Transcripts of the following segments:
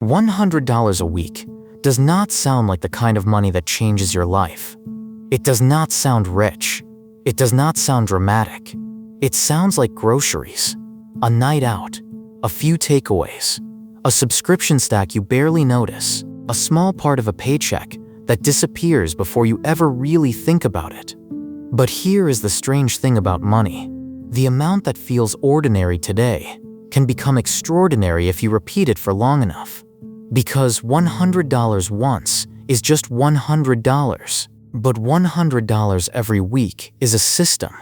$100 a week does not sound like the kind of money that changes your life. It does not sound rich. It does not sound dramatic. It sounds like groceries, a night out, a few takeaways, a subscription stack you barely notice, a small part of a paycheck that disappears before you ever really think about it. But here is the strange thing about money. The amount that feels ordinary today can become extraordinary if you repeat it for long enough. Because $100 once is just $100, but $100 every week is a system,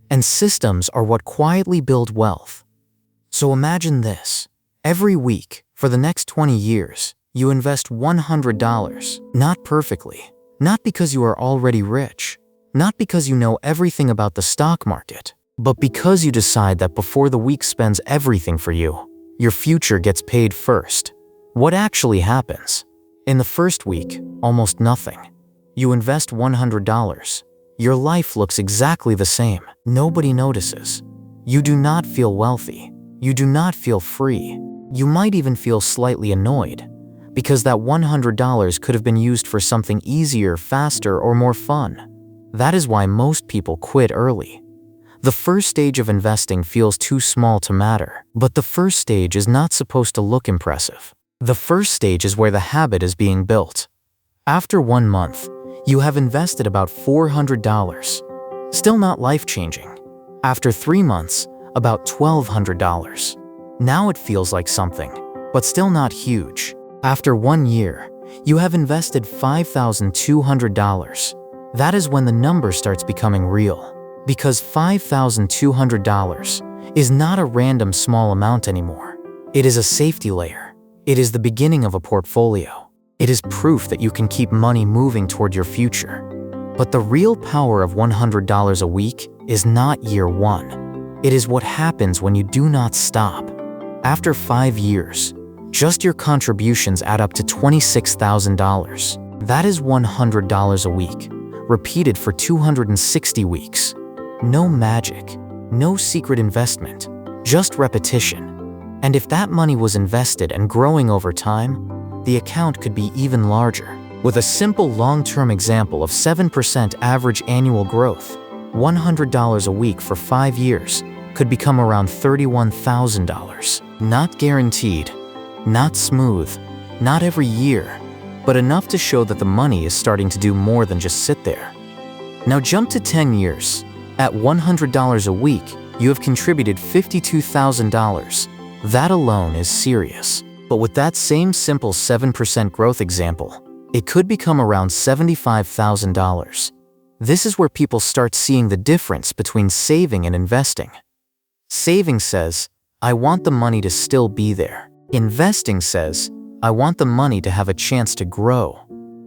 and systems are what quietly build wealth. So imagine this. Every week, for the next 20 years, you invest $100, not perfectly, not because you are already rich, not because you know everything about the stock market, but because you decide that before the week spends everything for you, your future gets paid first. What actually happens? In the first week, almost nothing. You invest $100. Your life looks exactly the same. Nobody notices. You do not feel wealthy. You do not feel free. You might even feel slightly annoyed, because that $100 could have been used for something easier, faster, or more fun. That is why most people quit early. The first stage of investing feels too small to matter, but the first stage is not supposed to look impressive. The first stage is where the habit is being built. After 1 month, you have invested about $400. Still not life-changing. After 3 months, about $1,200. Now it feels like something, but still not huge. After 1 year, you have invested $5,200. That is when the number starts becoming real, because $5,200 is not a random small amount anymore. It is a safety layer. It is the beginning of a portfolio. It is proof that you can keep money moving toward your future. But the real power of $100 a week is not year 1. It is what happens when you do not stop. After 5 years, just your contributions add up to $26,000. That is $100 a week, repeated for 260 weeks. No magic, no secret investment, just repetition. And if that money was invested and growing over time, the account could be even larger. With a simple long-term example of 7% average annual growth, $100 a week for 5 years could become around $31,000. Not guaranteed, not smooth, not every year, but enough to show that the money is starting to do more than just sit there. Now jump to 10 years. At $100 a week, you have contributed $52,000. That alone is serious. But with that same simple 7% growth example, it could become around $75,000. This is where people start seeing the difference between saving and investing. Saving says, I want the money to still be there. Investing says, I want the money to have a chance to grow.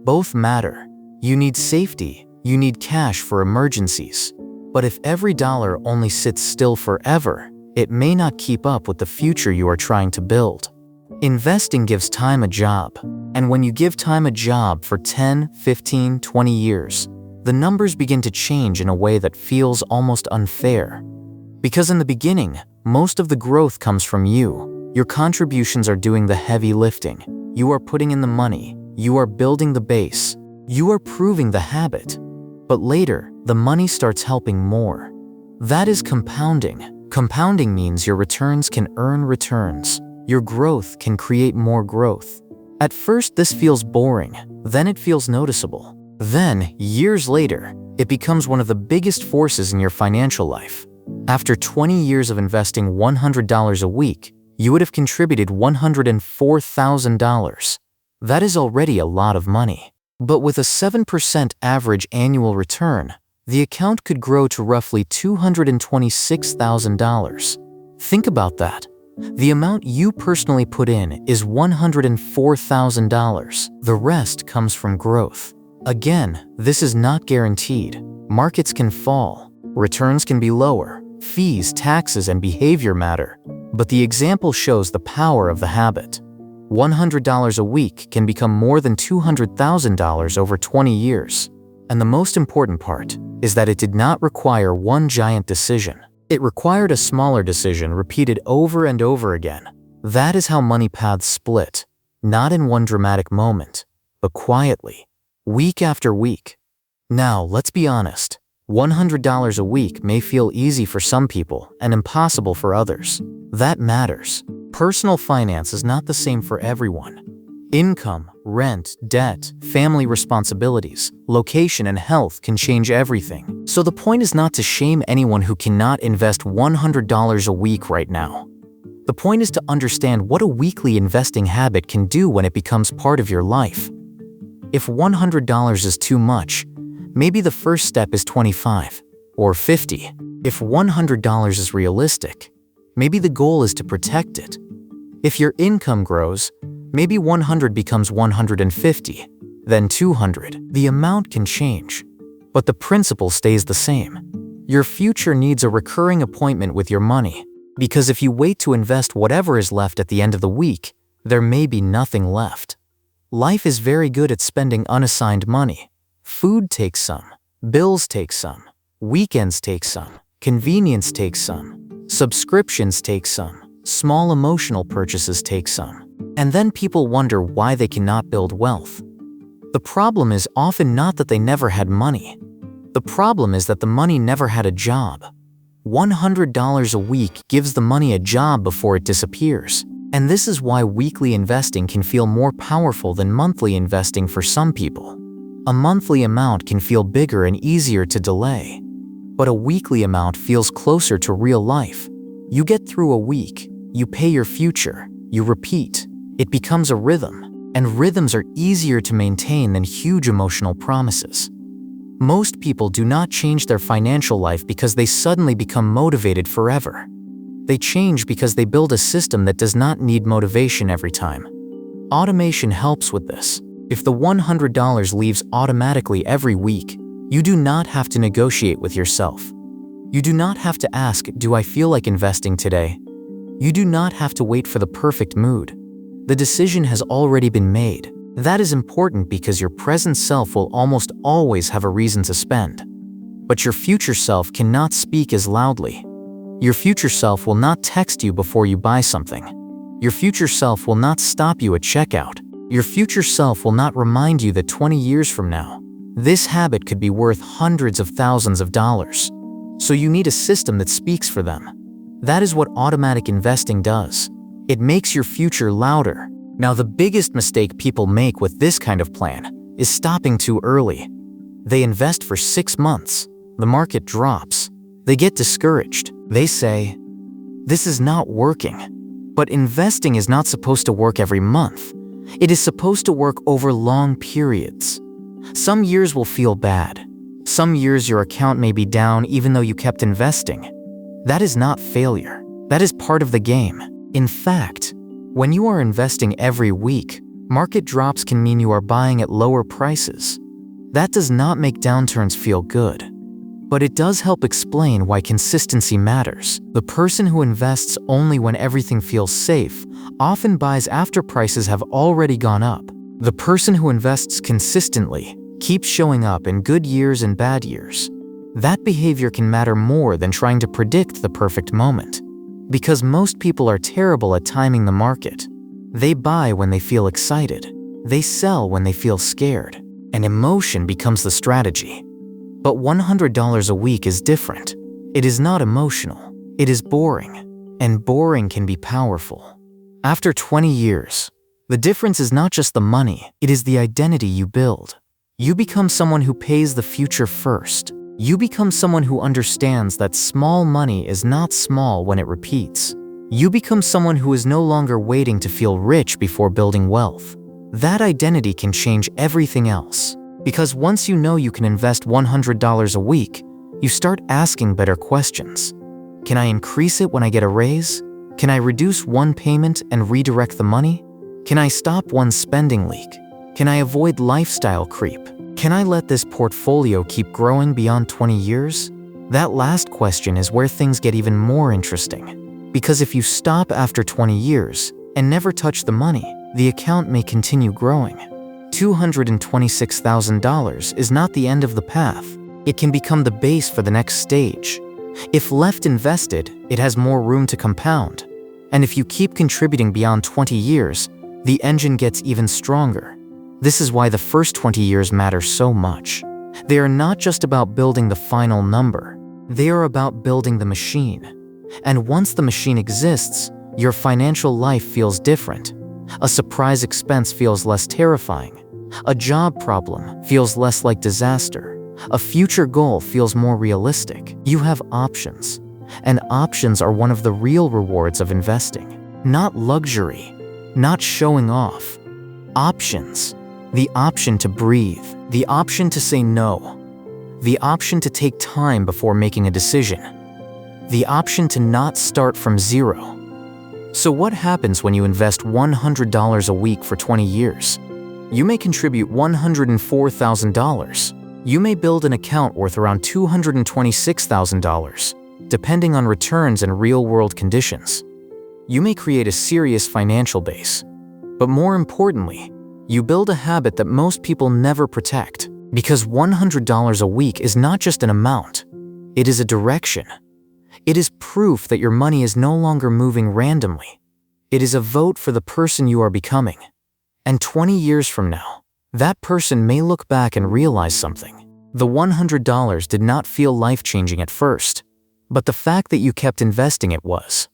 Both matter. You need safety, you need cash for emergencies. But if every dollar only sits still forever, it may not keep up with the future you are trying to build. Investing gives time a job, and when you give time a job for 10, 15, 20 years, the numbers begin to change in a way that feels almost unfair. Because in the beginning, most of the growth comes from you. Your contributions are doing the heavy lifting. You are putting in the money. You are building the base. You are proving the habit. But later, the money starts helping more. That is compounding. Compounding means your returns can earn returns. Your growth can create more growth. At first, this feels boring. Then it feels noticeable. Then, years later, it becomes one of the biggest forces in your financial life. After 20 years of investing $100 a week, you would have contributed $104,000. That is already a lot of money. But with a 7% average annual return, the account could grow to roughly $226,000. Think about that. The amount you personally put in is $104,000. The rest comes from growth. Again, this is not guaranteed. Markets can fall. Returns can be lower. Fees, taxes, and behavior matter. But the example shows the power of the habit. $100 a week can become more than $200,000 over 20 years. And the most important part is that it did not require one giant decision. It required a smaller decision repeated over and over again. That is how money paths split. Not in one dramatic moment, but quietly, week after week. Now, let's be honest. $100 a week may feel easy for some people and impossible for others. That matters. Personal finance is not the same for everyone. Income, rent, debt, family responsibilities, location, and health can change everything. So the point is not to shame anyone who cannot invest $100 a week right now. The point is to understand what a weekly investing habit can do when it becomes part of your life. If $100 is too much, maybe the first step is $25 or $50. If $100 is realistic, maybe the goal is to protect it. If your income grows, maybe 100 becomes 150, then 200. The amount can change, but the principle stays the same. Your future needs a recurring appointment with your money, because if you wait to invest whatever is left at the end of the week, there may be nothing left. Life is very good at spending unassigned money. Food takes some, bills take some, weekends take some, convenience takes some, subscriptions take some, small emotional purchases take some. And then people wonder why they cannot build wealth. The problem is often not that they never had money. The problem is that the money never had a job. $100 a week gives the money a job before it disappears. And this is why weekly investing can feel more powerful than monthly investing for some people. A monthly amount can feel bigger and easier to delay, but a weekly amount feels closer to real life. You get through a week, you pay your future, you repeat. It becomes a rhythm, and rhythms are easier to maintain than huge emotional promises. Most people do not change their financial life because they suddenly become motivated forever. They change because they build a system that does not need motivation every time. Automation helps with this. If the $100 leaves automatically every week, you do not have to negotiate with yourself. You do not have to ask, "Do I feel like investing today?" You do not have to wait for the perfect mood. The decision has already been made. That is important because your present self will almost always have a reason to spend. But your future self cannot speak as loudly. Your future self will not text you before you buy something. Your future self will not stop you at checkout. Your future self will not remind you that 20 years from now, this habit could be worth hundreds of thousands of dollars. So you need a system that speaks for them. That is what automatic investing does. It makes your future louder. Now, the biggest mistake people make with this kind of plan is stopping too early. They invest for 6 months. The market drops. They get discouraged. They say, "This is not working." But investing is not supposed to work every month. It is supposed to work over long periods. Some years will feel bad. Some years your account may be down even though you kept investing. That is not failure. That is part of the game. In fact, when you are investing every week, market drops can mean you are buying at lower prices. That does not make downturns feel good. But it does help explain why consistency matters. The person who invests only when everything feels safe often buys after prices have already gone up. The person who invests consistently keeps showing up in good years and bad years. That behavior can matter more than trying to predict the perfect moment. Because most people are terrible at timing the market. They buy when they feel excited. They sell when they feel scared. And emotion becomes the strategy. But $100 a week is different. It is not emotional. It is boring. And boring can be powerful. After 20 years, the difference is not just the money, it is the identity you build. You become someone who pays the future first. You become someone who understands that small money is not small when it repeats. You become someone who is no longer waiting to feel rich before building wealth. That identity can change everything else. Because once you know you can invest $100 a week, you start asking better questions. Can I increase it when I get a raise? Can I reduce one payment and redirect the money? Can I stop one spending leak? Can I avoid lifestyle creep? Can I let this portfolio keep growing beyond 20 years? That last question is where things get even more interesting. Because if you stop after 20 years and never touch the money, the account may continue growing. $226,000 is not the end of the path. It can become the base for the next stage. If left invested, it has more room to compound. And if you keep contributing beyond 20 years, the engine gets even stronger. This is why the first 20 years matter so much. They are not just about building the final number. They are about building the machine. And once the machine exists, your financial life feels different. A surprise expense feels less terrifying. A job problem feels less like disaster. A future goal feels more realistic. You have options. And options are one of the real rewards of investing. Not luxury, not showing off. Options. The option to breathe. The option to say no. The option to take time before making a decision. The option to not start from zero. So what happens when you invest $100 a week for 20 years? You may contribute $104,000. You may build an account worth around $226,000, depending on returns and real-world conditions. You may create a serious financial base. But more importantly, you build a habit that most people never protect. Because $100 a week is not just an amount, it is a direction. It is proof that your money is no longer moving randomly. It is a vote for the person you are becoming. And 20 years from now, that person may look back and realize something. The $100 did not feel life-changing at first, but the fact that you kept investing it was.